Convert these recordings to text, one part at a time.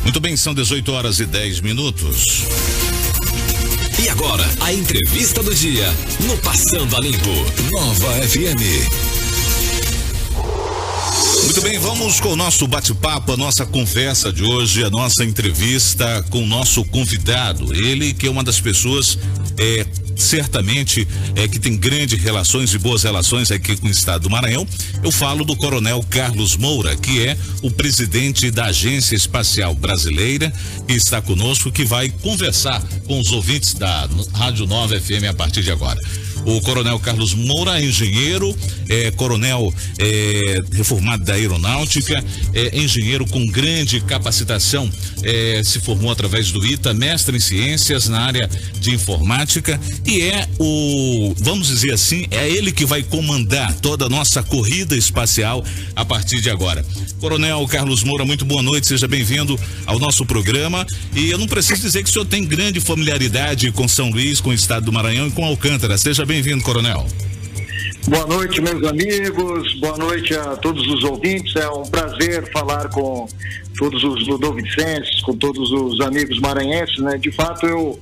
Muito bem, são 18h10. E agora, a entrevista do dia no Passando a Limpo, Nova FM. Muito bem, vamos com o nosso bate-papo, a nossa conversa de hoje, a nossa entrevista com o nosso convidado. Ele que é uma das pessoas, certamente, que tem grandes relações e boas relações aqui com o estado do Maranhão. Eu falo do Coronel Carlos Moura, que é o presidente da Agência Espacial Brasileira, que está conosco, que vai conversar com os ouvintes da Rádio Nova FM a partir de agora. O Coronel Carlos Moura é engenheiro, coronel reformado da aeronáutica, engenheiro com grande capacitação, se formou através do ITA, mestre em ciências na área de informática e vamos dizer assim, é ele que vai comandar toda a nossa corrida espacial a partir de agora. Coronel Carlos Moura, muito boa noite, seja bem-vindo ao nosso programa. E eu não preciso dizer que o senhor tem grande familiaridade com São Luís, com o estado do Maranhão e com Alcântara. Seja bem-vindo, coronel. Boa noite, meus amigos, boa noite a todos os ouvintes. É um prazer falar com todos os ludovicenses, com todos os amigos maranhenses, né? De fato, eu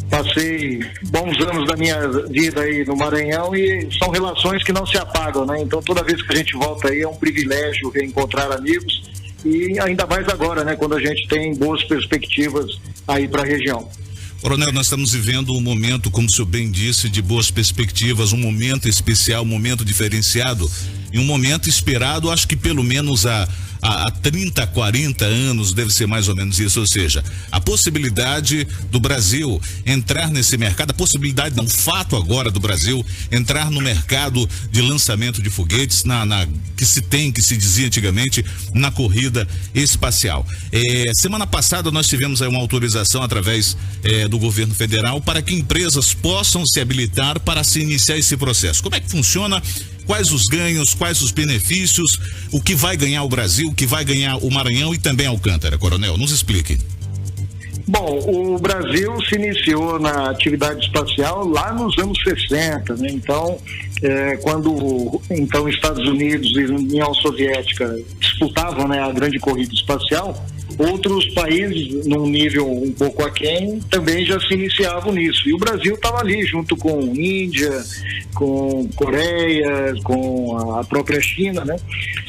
passei bons anos da minha vida aí no Maranhão e são relações que não se apagam, né? Então, toda vez que a gente volta aí é um privilégio reencontrar amigos e ainda mais agora, né? Quando a gente tem boas perspectivas aí para a região. Coronel, nós estamos vivendo um momento, como o senhor bem disse, de boas perspectivas, um momento especial, um momento diferenciado e um momento esperado, acho que pelo menos há 30, 40 anos, deve ser mais ou menos isso, ou seja, a possibilidade do Brasil entrar nesse mercado, o fato agora do Brasil entrar no mercado de lançamento de foguetes, que se dizia antigamente, na corrida espacial. Semana passada nós tivemos aí uma autorização através do governo federal para que empresas possam se habilitar para se iniciar esse processo. Como é que funciona? Quais os ganhos, quais os benefícios, o que vai ganhar o Brasil, o que vai ganhar o Maranhão e também Alcântara, coronel, nos explique. Bom, o Brasil se iniciou na atividade espacial lá nos anos 60, né? Então, quando Estados Unidos e União Soviética disputavam, né, a grande corrida espacial, outros países, num nível um pouco aquém, também já se iniciavam nisso. E o Brasil estava ali, junto com Índia, com Coreia, com a própria China, né?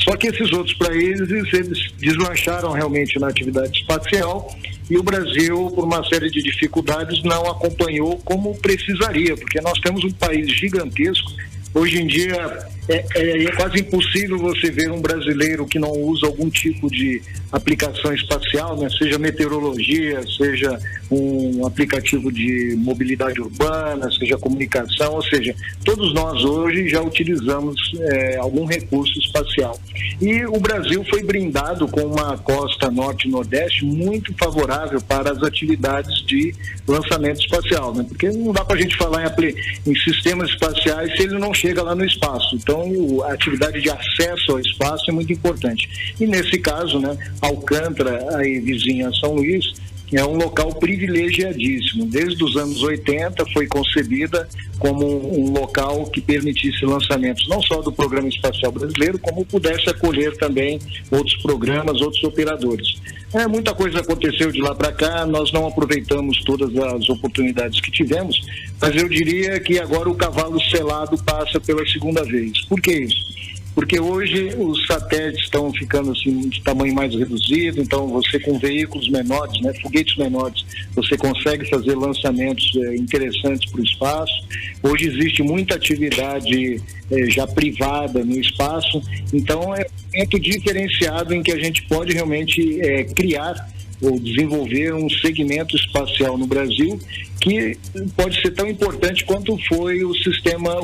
Só que esses outros países, eles deslancharam realmente na atividade espacial e o Brasil, por uma série de dificuldades, não acompanhou como precisaria, porque nós temos um país gigantesco. Hoje em dia é quase impossível você ver um brasileiro que não usa algum tipo de aplicação espacial, né? Seja meteorologia, seja um aplicativo de mobilidade urbana, seja comunicação, ou seja, todos nós hoje já utilizamos algum recurso espacial. E o Brasil foi brindado com uma costa norte e nordeste muito favorável para as atividades de lançamento espacial, né? Porque não dá para a gente falar em sistemas espaciais se ele não chega lá no espaço. Então, a atividade de acesso ao espaço é muito importante. E nesse caso, né, Alcântara, aí vizinha a São Luís, é um local privilegiadíssimo. Desde os anos 80 foi concebida como um local que permitisse lançamentos não só do Programa Espacial Brasileiro, como pudesse acolher também outros programas, outros operadores. Muita coisa aconteceu de lá para cá, nós não aproveitamos todas as oportunidades que tivemos, mas eu diria que agora o cavalo selado passa pela segunda vez. Por que isso? Porque hoje os satélites estão ficando assim de tamanho mais reduzido, então você com veículos menores, né, foguetes menores, você consegue fazer lançamentos interessantes para o espaço. Hoje existe muita atividade já privada no espaço, então é um momento diferenciado em que a gente pode realmente criar ou desenvolver um segmento espacial no Brasil que pode ser tão importante quanto foi o sistema,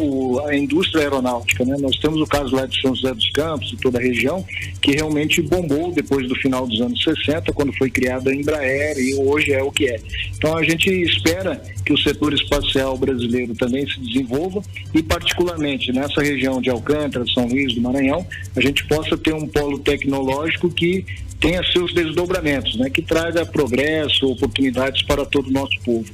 a indústria aeronáutica, né? Nós temos o caso lá de São José dos Campos e toda a região que realmente bombou depois do final dos anos 60, quando foi criada a Embraer, e hoje é o que é. Então a gente espera que o setor espacial brasileiro também se desenvolva e particularmente nessa região de Alcântara, São Luís do Maranhão, a gente possa ter um polo tecnológico que tenha seus desdobramentos, né? Que traga progresso, oportunidades para todo o nosso povo.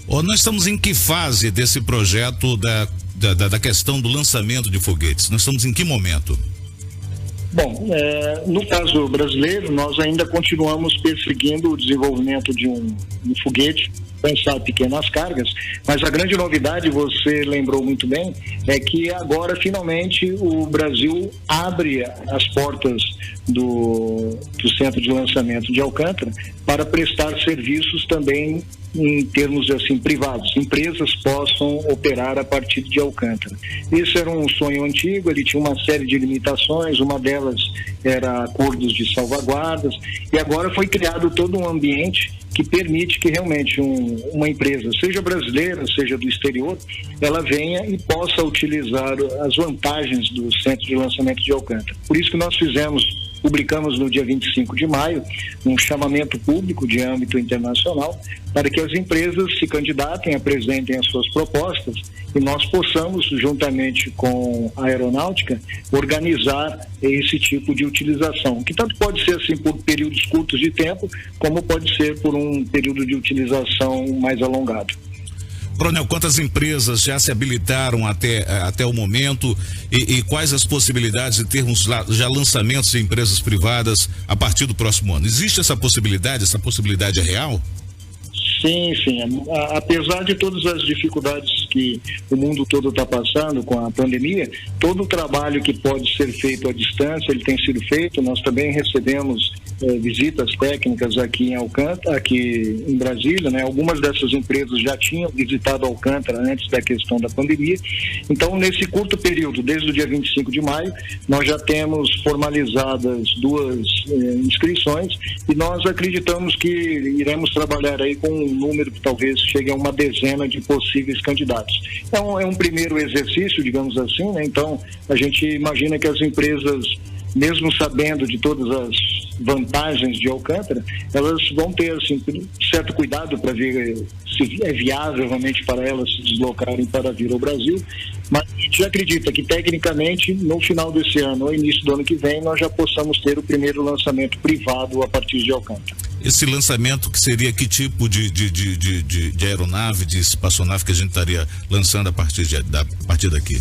Nós estamos em que fase desse projeto da questão do lançamento de foguetes? Nós estamos em que momento? Bom, no caso brasileiro, nós ainda continuamos perseguindo o desenvolvimento de um foguete pensar pequenas cargas, mas a grande novidade, você lembrou muito bem, é que agora finalmente o Brasil abre as portas do centro de lançamento de Alcântara para prestar serviços também em termos assim privados, empresas possam operar a partir de Alcântara. Esse era um sonho antigo, ele tinha uma série de limitações, uma delas era acordos de salvaguardas, e agora foi criado todo um ambiente que permite que realmente uma empresa, seja brasileira, seja do exterior, ela venha e possa utilizar as vantagens do centro de lançamento de Alcântara. Por isso que nós publicamos no dia 25 de maio um chamamento público de âmbito internacional para que as empresas se candidatem, apresentem as suas propostas e nós possamos, juntamente com a aeronáutica, organizar esse tipo de utilização, que tanto pode ser assim por períodos curtos de tempo, como pode ser por um período de utilização mais alongado. Coronel, quantas empresas já se habilitaram até o momento e quais as possibilidades de termos já lançamentos de empresas privadas a partir do próximo ano? Existe essa possibilidade? Essa possibilidade é real? Sim. Apesar de todas as dificuldades que o mundo todo está passando com a pandemia, todo o trabalho que pode ser feito à distância, ele tem sido feito. Nós também recebemos visitas técnicas aqui em Alcântara, aqui em Brasília, né? Algumas dessas empresas já tinham visitado Alcântara antes da questão da pandemia. Então, nesse curto período, desde o dia 25 de maio, nós já temos formalizadas 2 inscrições e nós acreditamos que iremos trabalhar aí com um número que talvez chegue a uma dezena de possíveis candidatos. Então, é um primeiro exercício, digamos assim, né? Então, a gente imagina que as empresas, mesmo sabendo de todas as vantagens de Alcântara, elas vão ter assim, certo cuidado para ver se é viável realmente para elas se deslocarem para vir ao Brasil, mas a gente acredita que tecnicamente no final desse ano ou início do ano que vem nós já possamos ter o primeiro lançamento privado a partir de Alcântara. Esse lançamento que seria que tipo de aeronave, de espaçonave que a gente estaria lançando a partir daqui?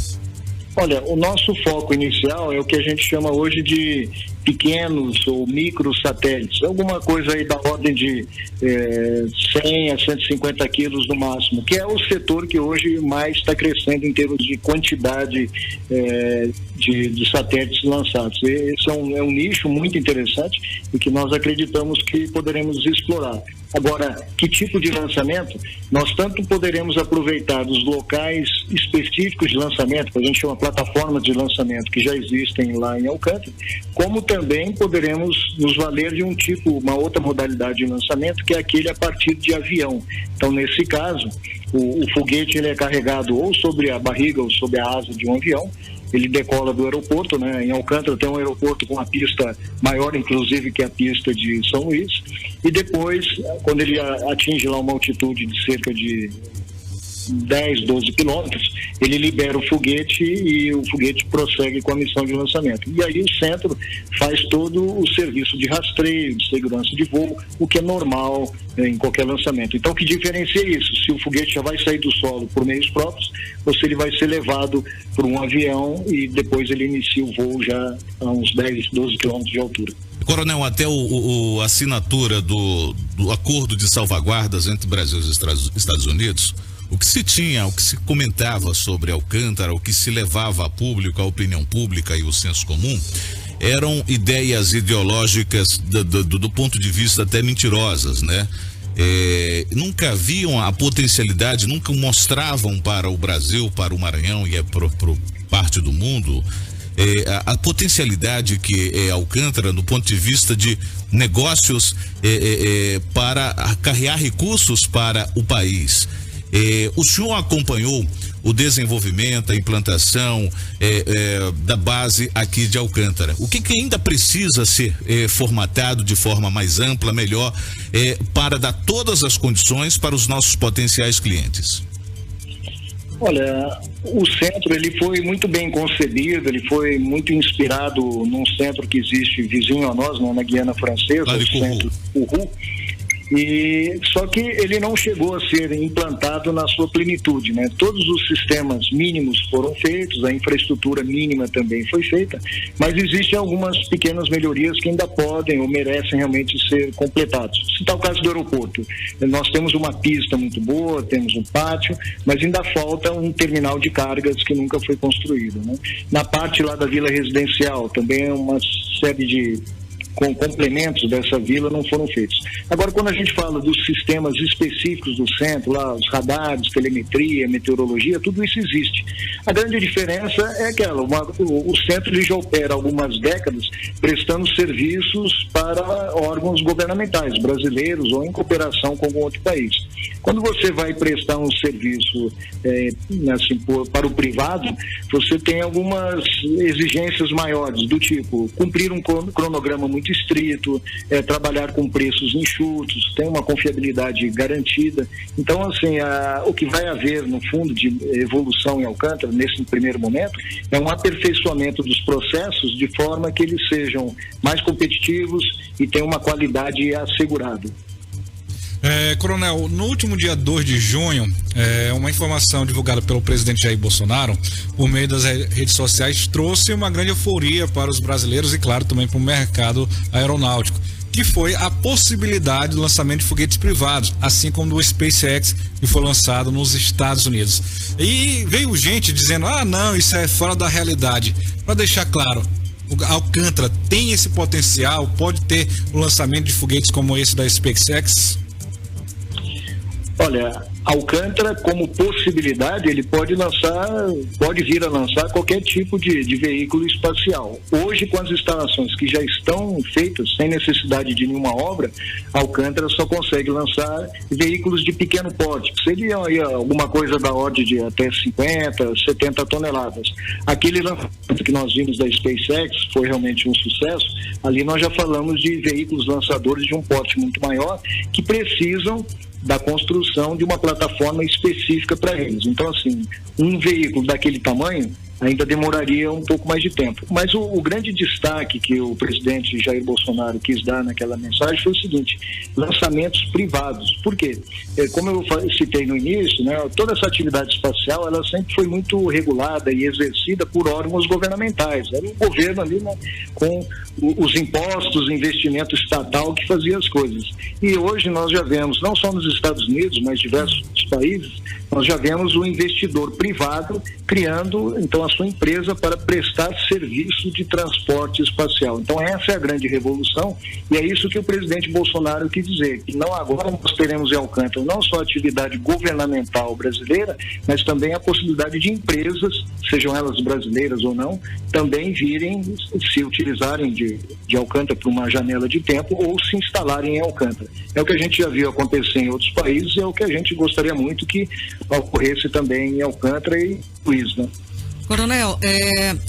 Olha, o nosso foco inicial é o que a gente chama hoje de pequenos ou micro satélites, alguma coisa aí da ordem de 100 a 150 quilos no máximo, que é o setor que hoje mais está crescendo em termos de quantidade de satélites lançados. Esse é um nicho muito interessante e que nós acreditamos que poderemos explorar. Agora, que tipo de lançamento? Nós tanto poderemos aproveitar dos locais específicos de lançamento, que a gente chama plataformas de lançamento, que já existem lá em Alcântara, como também poderemos nos valer de uma outra modalidade de lançamento, que é aquele a partir de avião. Então, nesse caso, o foguete ele é carregado ou sobre a barriga ou sobre a asa de um avião. Ele decola do aeroporto, né? Em Alcântara tem um aeroporto com uma pista maior, inclusive, que a pista de São Luís. E depois, quando ele atinge lá uma altitude de cerca de 10, 12 quilômetros, ele libera o foguete e o foguete prossegue com a missão de lançamento. E aí o centro faz todo o serviço de rastreio, de segurança de voo, o que é normal em qualquer lançamento. Então, o que diferencia isso? Se o foguete já vai sair do solo por meios próprios, ou se ele vai ser levado por um avião e depois ele inicia o voo já a uns 10, 12 quilômetros de altura. Coronel, até a assinatura do acordo de salvaguardas entre Brasil e Estados Unidos, o que se comentava sobre Alcântara, o que se levava a público, a opinião pública e o senso comum, eram ideias ideológicas do ponto de vista até mentirosas, né? Nunca viam a potencialidade, nunca mostravam para o Brasil, para o Maranhão e para parte do mundo, a potencialidade que é Alcântara do ponto de vista de negócios para acarrear recursos para o país. O senhor acompanhou o desenvolvimento, a implantação da base aqui de Alcântara. O que ainda precisa ser formatado de forma mais ampla, melhor, para dar todas as condições para os nossos potenciais clientes? Olha, o centro ele foi muito bem concebido, ele foi muito inspirado num centro que existe vizinho a nós, né, na Guiana Francesa, o centro Kourou. E só que ele não chegou a ser implantado na sua plenitude, né? Todos os sistemas mínimos foram feitos, a infraestrutura mínima também foi feita, mas existem algumas pequenas melhorias que ainda podem ou merecem realmente ser completados. Se tal o caso do aeroporto, nós temos uma pista muito boa, temos um pátio, mas ainda falta um terminal de cargas que nunca foi construído, né? Na parte lá da Vila Residencial também é uma série de complementos dessa vila não foram feitos. Agora, quando a gente fala dos sistemas específicos do centro, lá os radares, telemetria, meteorologia, tudo isso existe. A grande diferença é aquela, o centro ele já opera há algumas décadas prestando serviços para órgãos governamentais, brasileiros ou em cooperação com algum outro país. Quando você vai prestar um serviço assim, para o privado, você tem algumas exigências maiores, do tipo cumprir um cronograma muito estrito, trabalhar com preços enxutos, tem uma confiabilidade garantida. Então, assim, o que vai haver no fundo de evolução em Alcântara, nesse primeiro momento, é um aperfeiçoamento dos processos de forma que eles sejam mais competitivos e tenham uma qualidade assegurada. Coronel, no último dia 2 de junho, uma informação divulgada pelo presidente Jair Bolsonaro por meio das redes sociais trouxe uma grande euforia para os brasileiros e, claro, também para o mercado aeronáutico, que foi a possibilidade do lançamento de foguetes privados, assim como do SpaceX, que foi lançado nos Estados Unidos. E veio gente dizendo, não, isso é fora da realidade. Para deixar claro, Alcântara tem esse potencial, pode ter o lançamento de foguetes como esse da SpaceX? Olha, Alcântara, como possibilidade, ele pode vir a lançar qualquer tipo de veículo espacial. Hoje, com as instalações que já estão feitas, sem necessidade de nenhuma obra, Alcântara só consegue lançar veículos de pequeno porte, que seria alguma coisa da ordem de até 50, 70 toneladas. Aquele lançamento que nós vimos da SpaceX foi realmente um sucesso. Ali nós já falamos de veículos lançadores de um porte muito maior, que precisam da construção de uma plataforma específica para eles. Então, assim, um veículo daquele tamanho ainda demoraria um pouco mais de tempo. Mas o grande destaque que o presidente Jair Bolsonaro quis dar naquela mensagem foi o seguinte: lançamentos privados. Por quê? Como eu citei no início, né, toda essa atividade espacial ela sempre foi muito regulada e exercida por órgãos governamentais. Era o governo ali, né, com os impostos, investimento estatal que fazia as coisas. E hoje nós já vemos, não só nos Estados Unidos, mas diversos países, nós já vemos o investidor privado criando, então, a sua empresa para prestar serviço de transporte espacial. Então, essa é a grande revolução e é isso que o presidente Bolsonaro quis dizer, que não agora nós teremos em Alcântara não só a atividade governamental brasileira, mas também a possibilidade de empresas, sejam elas brasileiras ou não, também virem, se utilizarem de Alcântara por uma janela de tempo ou se instalarem em Alcântara. É o que a gente já viu acontecer em outros países e é o que a gente gostaria muito que ocorresse também em Alcântara e Luiz, né? Coronel,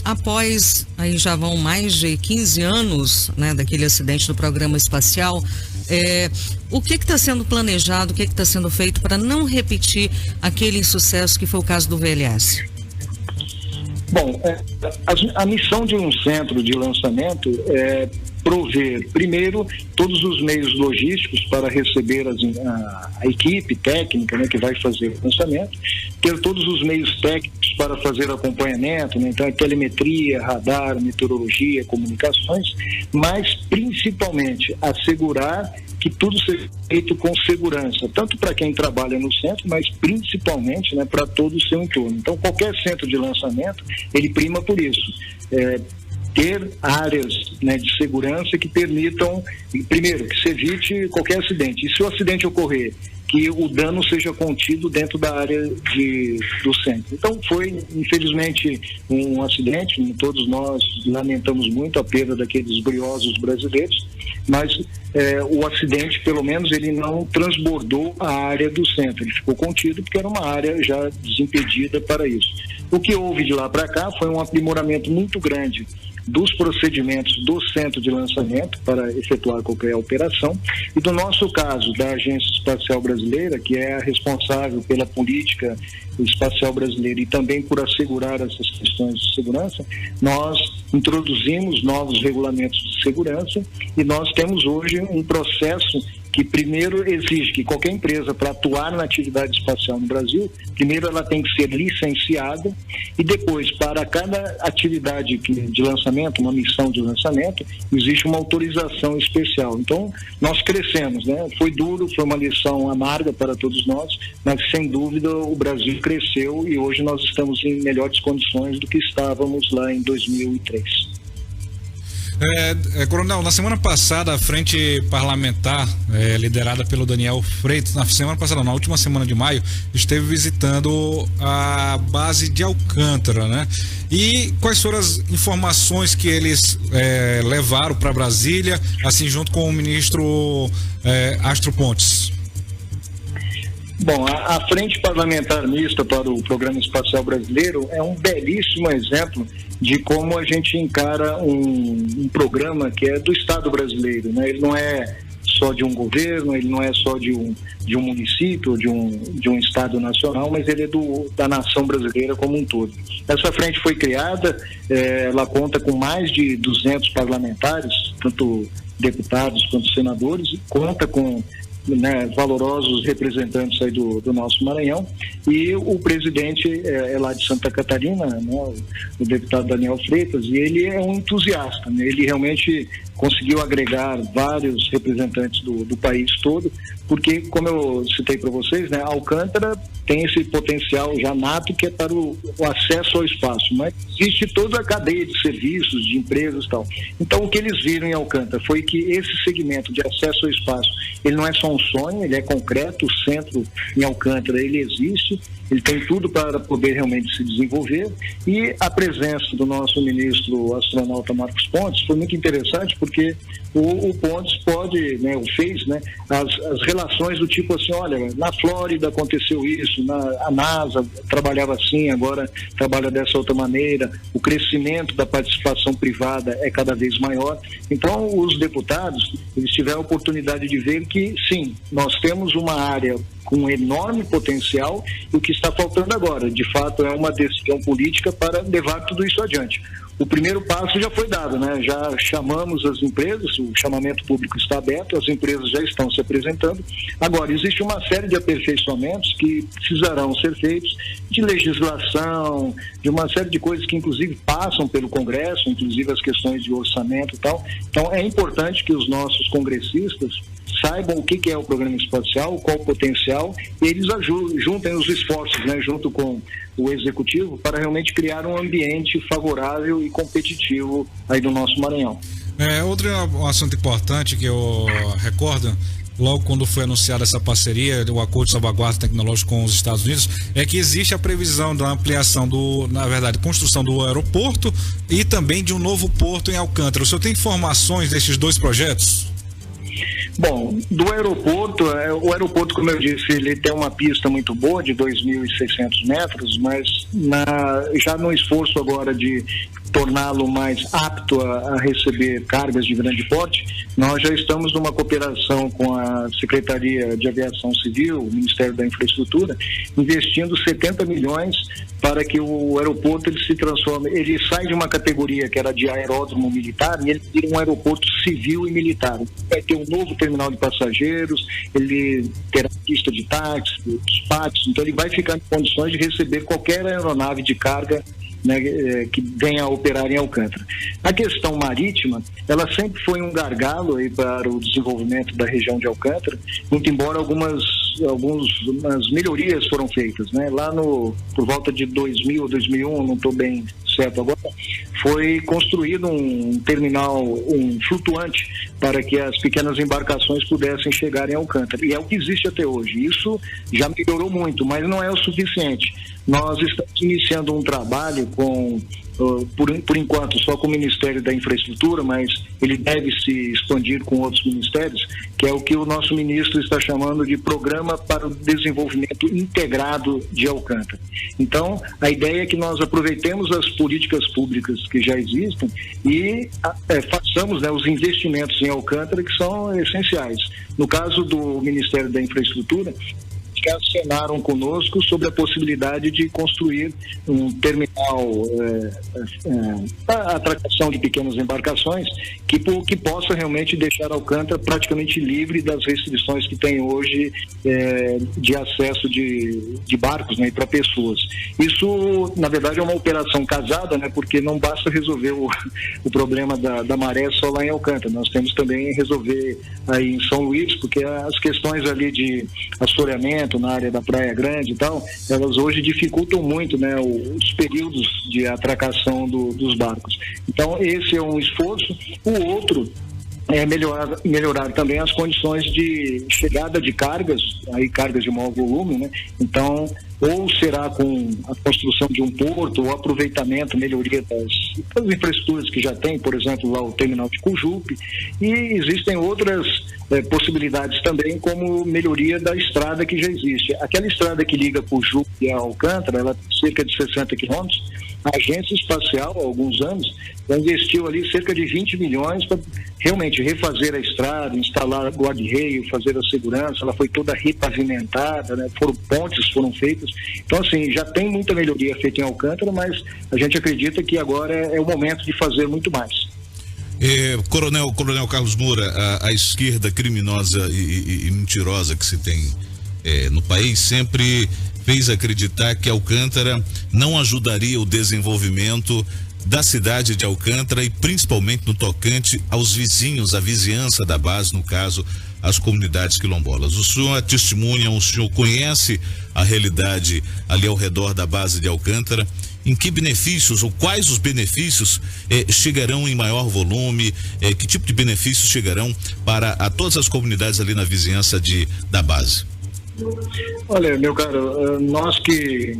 após, aí já vão mais de 15 anos, né, daquele acidente do programa espacial, o que está sendo planejado, o que está sendo feito para não repetir aquele insucesso que foi o caso do VLS? Bom, a missão de um centro de lançamento é prover, primeiro, todos os meios logísticos para receber a equipe técnica, né, que vai fazer o lançamento, ter todos os meios técnicos para fazer acompanhamento, né, então telemetria, radar, meteorologia, comunicações, mas principalmente assegurar que tudo seja feito com segurança, tanto para quem trabalha no centro, mas principalmente, né, para todo o seu entorno. Então, qualquer centro de lançamento, ele prima por isso. Ter áreas, né, de segurança que permitam, primeiro, que se evite qualquer acidente. E se o acidente ocorrer, que o dano seja contido dentro da área do centro. Então, foi, infelizmente, um acidente, todos nós lamentamos muito a perda daqueles briosos brasileiros, mas o acidente, pelo menos, ele não transbordou a área do centro, ele ficou contido porque era uma área já desimpedida para isso. O que houve de lá para cá foi um aprimoramento muito grande dos procedimentos do centro de lançamento para efetuar qualquer operação e do nosso caso da Agência Espacial Brasileira, que é a responsável pela política espacial brasileira e também por assegurar essas questões de segurança, nós introduzimos novos regulamentos de segurança e nós temos hoje um processo que primeiro exige que qualquer empresa, para atuar na atividade espacial no Brasil, primeiro ela tem que ser licenciada e depois, para cada atividade de lançamento, uma missão de lançamento, existe uma autorização especial. Então, nós crescemos, né? Foi duro, foi uma lição amarga para todos nós, mas sem dúvida o Brasil cresceu e hoje nós estamos em melhores condições do que estávamos lá em 2003. Coronel, na semana passada a frente parlamentar liderada pelo Daniel Freitas, na última semana de maio, esteve visitando a base de Alcântara, né? E quais foram as informações que eles levaram para Brasília, assim, junto com o ministro Astro Pontes? Bom, a Frente Parlamentar Mista para o Programa Espacial Brasileiro é um belíssimo exemplo de como a gente encara um programa que é do Estado brasileiro, né? Ele não é só de um governo, ele não é só de um município, de um Estado nacional, mas ele é da nação brasileira como um todo. Essa frente foi criada, ela conta com mais de 200 parlamentares, tanto deputados quanto senadores, e conta com valorosos representantes aí do nosso Maranhão, e o presidente é lá de Santa Catarina, né, o deputado Daniel Freitas, e ele é um entusiasta, né, ele realmente conseguiu agregar vários representantes do país todo, porque, como eu citei para vocês, né, Alcântara tem esse potencial já nato que é para o acesso ao espaço, mas existe toda a cadeia de serviços, de empresas e tal. Então, o que eles viram em Alcântara foi que esse segmento de acesso ao espaço, ele não é só um sonho, ele é concreto, o centro em Alcântara, ele existe, ele tem tudo para poder realmente se desenvolver, e a presença do nosso ministro astronauta Marcos Pontes foi muito interessante, porque o Pontes fez as relações do tipo assim, olha, na Flórida aconteceu isso, a NASA trabalhava assim, agora trabalha dessa outra maneira, o crescimento da participação privada é cada vez maior. Então, os deputados, eles tiveram a oportunidade de ver que, sim, nós temos uma área com um enorme potencial, e o que está faltando agora, de fato, é uma decisão política para levar tudo isso adiante. O primeiro passo já foi dado, né? Já chamamos as empresas, o chamamento público está aberto, as empresas já estão se apresentando. Agora, existe uma série de aperfeiçoamentos que precisarão ser feitos, de legislação, de uma série de coisas que inclusive passam pelo Congresso, inclusive as questões de orçamento e tal. Então, é importante que os nossos congressistas saibam o que é o programa espacial, qual o potencial, e eles juntem os esforços, né, junto com o executivo, para realmente criar um ambiente favorável e competitivo aí do nosso Maranhão. Outro assunto importante que eu recordo, logo quando foi anunciada essa parceria, o acordo de salvaguarda tecnológica com os Estados Unidos, é que existe a previsão da ampliação construção do aeroporto e também de um novo porto em Alcântara. O senhor tem informações desses dois projetos? Bom, do aeroporto, o aeroporto, como eu disse, ele tem uma pista muito boa de 2.600 metros, mas já no esforço agora de torná-lo mais apto a receber cargas de grande porte, nós já estamos numa cooperação com a Secretaria de Aviação Civil, o Ministério da Infraestrutura, investindo 70 milhões para que o aeroporto ele se transforme, ele sai de uma categoria que era de aeródromo militar e ele vira um aeroporto civil e militar. Vai ter um novo terminal de passageiros, ele terá pista de táxi, pátios, então ele vai ficar em condições de receber qualquer aeronave de carga, né, que venha a operar em Alcântara. A questão marítima, ela sempre foi um gargalo aí para o desenvolvimento da região de Alcântara, muito embora algumas melhorias foram feitas, né? Lá por volta de 2000 ou 2001, não estou bem certo agora, foi construído um terminal, flutuante, para que as pequenas embarcações pudessem chegar em Alcântara. E é o que existe até hoje. Isso já melhorou muito, mas não é o suficiente. Nós estamos iniciando um trabalho por enquanto só com o Ministério da Infraestrutura, mas ele deve se expandir com outros ministérios, que é o que o nosso ministro está chamando de Programa para o Desenvolvimento Integrado de Alcântara. Então, a ideia é que nós aproveitemos as políticas públicas que já existem e façamos, né, os investimentos em Alcântara que são essenciais. No caso do Ministério da Infraestrutura, que acenaram conosco sobre a possibilidade de construir um terminal para atracação de pequenas embarcações que possa realmente deixar Alcântara praticamente livre das restrições que tem hoje de acesso de barcos, né, para pessoas. Isso, na verdade, é uma operação casada, né, porque não basta resolver o problema da maré só lá em Alcântara. Nós temos também resolver aí em São Luís, porque as questões ali de assoreamento na área da Praia Grande e tal, elas hoje dificultam muito, né, os períodos de atracação dos barcos. Então, esse é um esforço. O outro é melhorar também as condições de chegada de cargas, aí cargas de maior volume, né? Então, ou será com a construção de um porto, ou aproveitamento, melhoria das infraestruturas que já tem, por exemplo, lá o terminal de Cujupe, e existem outras possibilidades também, como melhoria da estrada que já existe. Aquela estrada que liga Cujupe a Alcântara, ela tem cerca de 60 quilômetros. A Agência Espacial, há alguns anos, já investiu ali cerca de 20 milhões para realmente refazer a estrada, instalar guarda-reio, fazer a segurança. Ela foi toda repavimentada, né? Pontes foram feitas. Então, assim, já tem muita melhoria feita em Alcântara, mas a gente acredita que agora é o momento de fazer muito mais. Coronel Carlos Moura, a esquerda criminosa e mentirosa que se tem no país sempre fez acreditar que Alcântara não ajudaria o desenvolvimento da cidade de Alcântara e principalmente no tocante aos vizinhos, a vizinhança da base, no caso, as comunidades quilombolas. O senhor é testemunha, o senhor conhece a realidade ali ao redor da base de Alcântara. Em que benefícios ou quais os benefícios chegarão em maior volume? Que tipo de benefícios chegarão para todas as comunidades ali na vizinhança da base? Olha, meu caro, nós que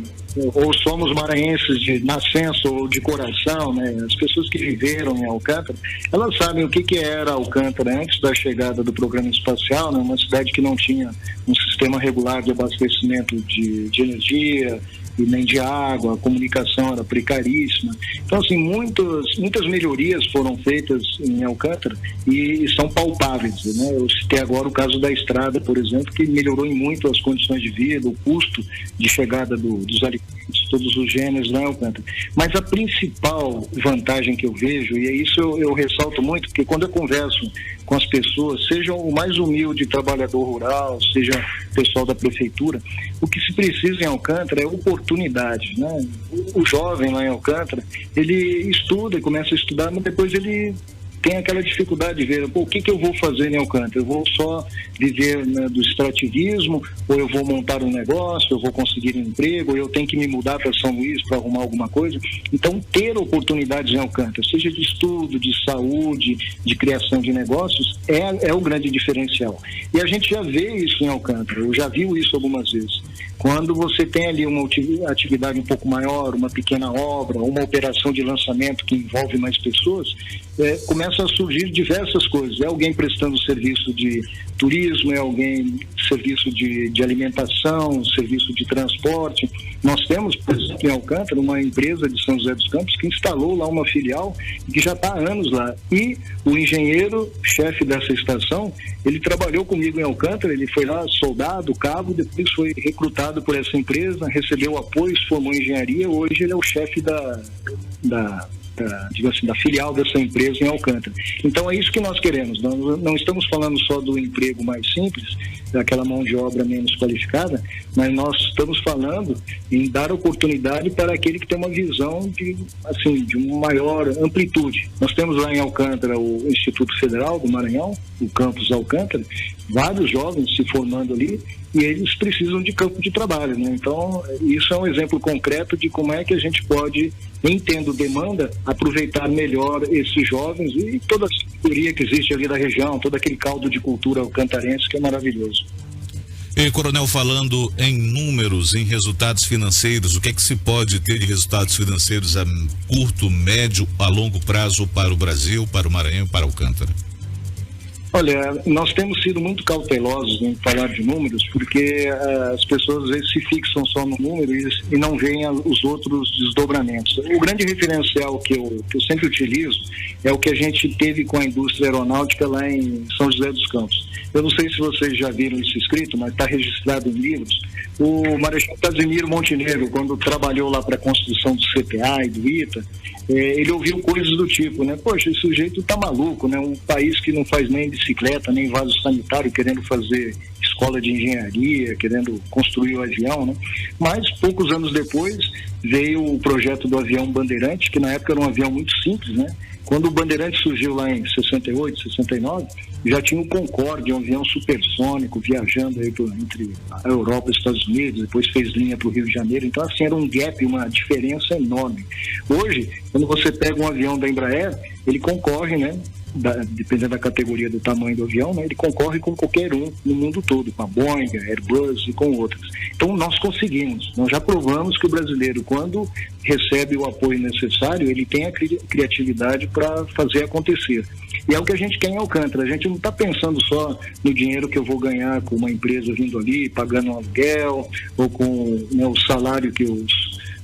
ou somos maranhenses de nascença ou de coração, né? As pessoas que viveram em Alcântara, elas sabem o que era Alcântara antes da chegada do programa espacial, né? Uma cidade que não tinha um sistema regular de abastecimento de energia e nem de água, a comunicação era precaríssima. Então, assim, muitas melhorias foram feitas em Alcântara e são palpáveis, né? Eu citei agora o caso da estrada, por exemplo, que melhorou em muito as condições de vida, o custo de chegada dos alimentos, todos os gêneros lá em Alcântara. Mas a principal vantagem que eu vejo, e é isso eu ressalto muito, porque quando eu converso com as pessoas, seja o mais humilde trabalhador rural, seja o pessoal da prefeitura, o que se precisa em Alcântara é oportunidade, né? O jovem lá em Alcântara, ele estuda e começa a estudar, mas depois ele tem aquela dificuldade de ver, o que eu vou fazer em Alcântara? Eu vou só viver, né, do extrativismo, ou eu vou montar um negócio, eu vou conseguir um emprego, ou eu tenho que me mudar para São Luís para arrumar alguma coisa. Então, ter oportunidades em Alcântara, seja de estudo, de saúde, de criação de negócios, é o grande diferencial. E a gente já vê isso em Alcântara, eu já vi isso algumas vezes. Quando você tem ali uma atividade um pouco maior, uma pequena obra, uma operação de lançamento que envolve mais pessoas, começa a surgir diversas coisas. É alguém prestando serviço de turismo, é alguém serviço de alimentação, serviço de transporte. Nós temos, por exemplo, em Alcântara, uma empresa de São José dos Campos que instalou lá uma filial que já está há anos lá. E o engenheiro, chefe dessa estação, ele trabalhou comigo em Alcântara, ele foi lá soldado, cabo, depois foi recrutado por essa empresa, recebeu apoio, se formou em engenharia, hoje ele é o chefe digamos assim, da filial dessa empresa em Alcântara. Então é isso que nós queremos. Nós não estamos falando só do emprego mais simples, daquela mão de obra menos qualificada, mas nós estamos falando em dar oportunidade para aquele que tem uma visão de uma maior amplitude. Nós temos lá em Alcântara o Instituto Federal do Maranhão, o campus Alcântara, vários jovens se formando ali, e eles precisam de campo de trabalho, né? Então, isso é um exemplo concreto de como é que a gente pode, em tendo demanda, aproveitar melhor esses jovens e toda a cultura que existe ali da região, todo aquele caldo de cultura alcantarense que é maravilhoso. E, Coronel, falando em números, em resultados financeiros, o que é que se pode ter de resultados financeiros a curto, médio, a longo prazo para o Brasil, para o Maranhão e para Alcântara? Olha, nós temos sido muito cautelosos em falar de números, porque as pessoas às vezes se fixam só no número e não veem os outros desdobramentos. O grande referencial que eu sempre utilizo é o que a gente teve com a indústria aeronáutica lá em São José dos Campos. Eu não sei se vocês já viram isso escrito, mas está registrado em livros. O Marechal Casimiro Montenegro, quando trabalhou lá para a construção do CTA e do ITA, ele ouviu coisas do tipo, né? Poxa, esse sujeito tá maluco, né? Um país que não faz nem bicicleta, nem vaso sanitário, querendo fazer escola de engenharia, querendo construir o avião, né? Mas, poucos anos depois, veio o projeto do avião Bandeirante, que na época era um avião muito simples, né? Quando o Bandeirante surgiu lá em 68, 69, já tinha o Concorde, um avião supersônico, viajando aí entre a Europa e os Estados Unidos, depois fez linha para o Rio de Janeiro. Então, assim, era um gap, uma diferença enorme. Hoje, quando você pega um avião da Embraer, ele concorre, né? Dependendo da categoria do tamanho do avião, né, ele concorre com qualquer um no mundo todo, com a Boeing, a Airbus e com outras. Então nós conseguimos, nós já provamos que o brasileiro, quando recebe o apoio necessário, ele tem a criatividade para fazer acontecer. E é o que a gente quer em Alcântara. A gente não está pensando só no dinheiro que eu vou ganhar com uma empresa vindo ali, pagando um aluguel, ou com, né, o salário que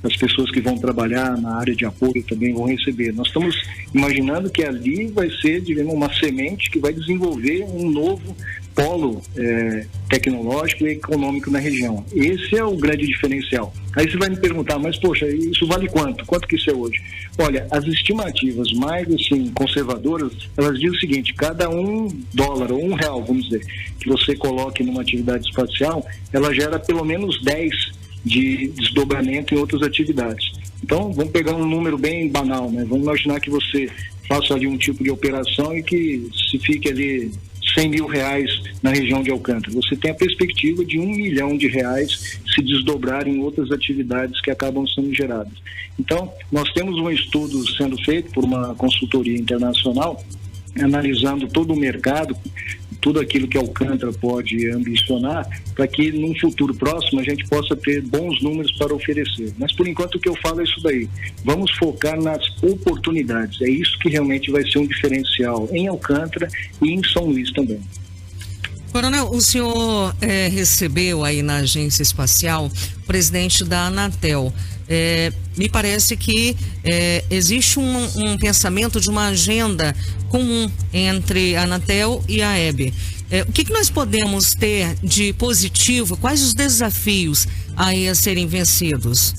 as pessoas que vão trabalhar na área de apoio também vão receber. Nós estamos imaginando que ali vai ser, digamos, uma semente que vai desenvolver um novo polo tecnológico e econômico na região. Esse é o grande diferencial. Aí você vai me perguntar, mas poxa, isso vale quanto? Quanto que isso é hoje? Olha, as estimativas mais assim, conservadoras, elas dizem o seguinte: cada $1 ou R$1, vamos dizer, que você coloque numa atividade espacial, ela gera pelo menos 10 de desdobramento em outras atividades. Então, vamos pegar um número bem banal, né? Vamos imaginar que você faça ali um tipo de operação e que se fique ali R$100 mil na região de Alcântara. Você tem a perspectiva de R$1 milhão se desdobrar em outras atividades que acabam sendo geradas. Então, nós temos um estudo sendo feito por uma consultoria internacional, analisando todo o mercado, tudo aquilo que Alcântara pode ambicionar, para que num futuro próximo a gente possa ter bons números para oferecer. Mas por enquanto o que eu falo é isso daí. Vamos focar nas oportunidades. É isso que realmente vai ser um diferencial em Alcântara e em São Luís também. Coronel, o senhor recebeu aí na agência espacial o presidente da Anatel. Me parece que existe um pensamento de uma agenda comum entre a Anatel e a EB. O que nós podemos ter de positivo? Quais os desafios aí a serem vencidos?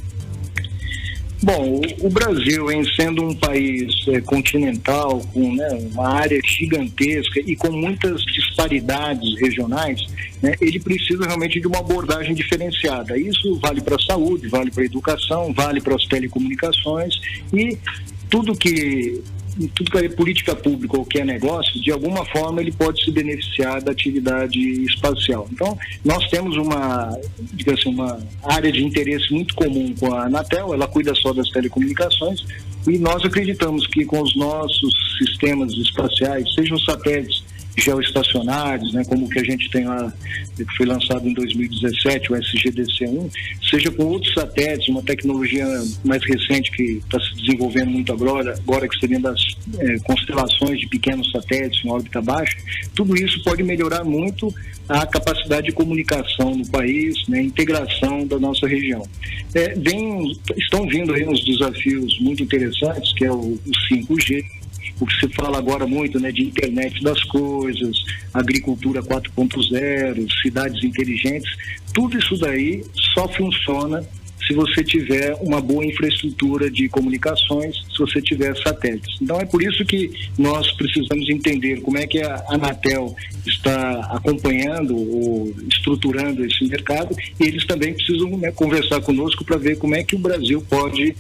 Bom, o Brasil, em sendo um país continental, com, né, uma área gigantesca e com muitas disparidades regionais, né, ele precisa realmente de uma abordagem diferenciada. Isso vale para a saúde, vale para a educação, vale para as telecomunicações e tudo que é política pública ou que é negócio, de alguma forma ele pode se beneficiar da atividade espacial. Então, nós temos uma área de interesse muito comum com a Anatel, ela cuida só das telecomunicações, e nós acreditamos que com os nossos sistemas espaciais, sejam satélites geoestacionários, né, como o que a gente tem lá, que foi lançado em 2017, o SGDC-1, seja com outros satélites, uma tecnologia mais recente que está se desenvolvendo muito agora que seriam das constelações de pequenos satélites em órbita baixa, tudo isso pode melhorar muito a capacidade de comunicação no país, né, integração da nossa região. Estão vindo aí uns desafios muito interessantes, que é o 5G, o que se fala agora muito, né, de internet das coisas, agricultura 4.0, cidades inteligentes, tudo isso daí só funciona se você tiver uma boa infraestrutura de comunicações, se você tiver satélites. Então é por isso que nós precisamos entender como é que a Anatel está acompanhando ou estruturando esse mercado, e eles também precisam, né, conversar conosco para ver como é que o Brasil pode,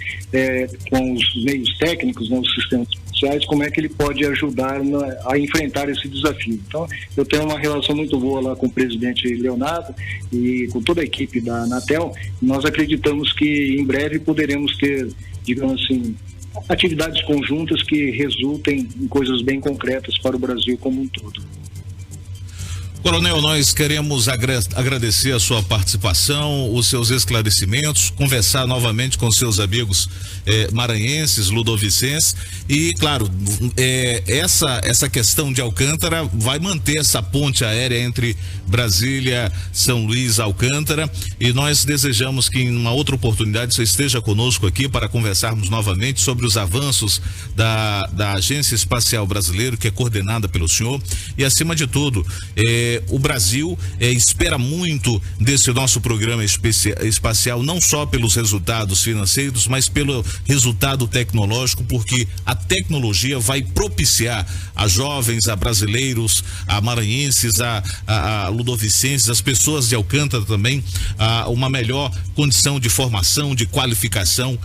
com os meios técnicos, né, os sistemas sociais, como é que ele pode ajudar a enfrentar esse desafio. Então, eu tenho uma relação muito boa lá com o presidente Leonardo e com toda a equipe da Anatel. Nós acreditamos que em breve poderemos ter, digamos assim, atividades conjuntas que resultem em coisas bem concretas para o Brasil como um todo. Coronel, nós queremos agradecer a sua participação, os seus esclarecimentos, conversar novamente com seus amigos maranhenses, ludovicenses e, claro, essa questão de Alcântara vai manter essa ponte aérea entre Brasília, São Luís, Alcântara, e nós desejamos que em uma outra oportunidade você esteja conosco aqui para conversarmos novamente sobre os avanços da Agência Espacial Brasileira, que é coordenada pelo senhor, e acima de tudo, o Brasil espera muito desse nosso programa espacial, não só pelos resultados financeiros, mas pelo resultado tecnológico, porque a tecnologia vai propiciar a jovens, a brasileiros, a maranhenses, a ludovicenses, as pessoas de Alcântara também, uma melhor condição de formação, de qualificação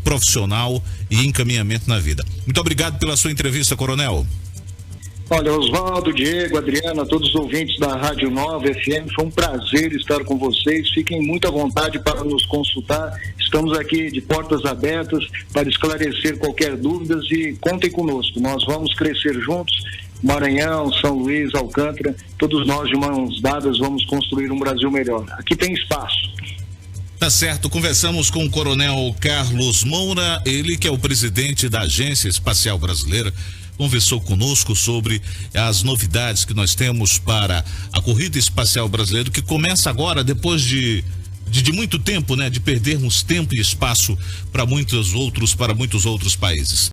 profissional e encaminhamento na vida. Muito obrigado pela sua entrevista, Coronel. Olha, Oswaldo, Diego, Adriana, todos os ouvintes da Rádio Nova FM, foi um prazer estar com vocês. Fiquem muito à vontade para nos consultar. Estamos aqui de portas abertas para esclarecer qualquer dúvida e contem conosco. Nós vamos crescer juntos. Maranhão, São Luís, Alcântara, todos nós de mãos dadas vamos construir um Brasil melhor. Aqui tem espaço. Tá certo, conversamos com o Coronel Carlos Moura, ele que é o presidente da Agência Espacial Brasileira, conversou conosco sobre as novidades que nós temos para a Corrida Espacial Brasileira, que começa agora, depois de muito tempo, né, de perdermos tempo e espaço para muitos outros países.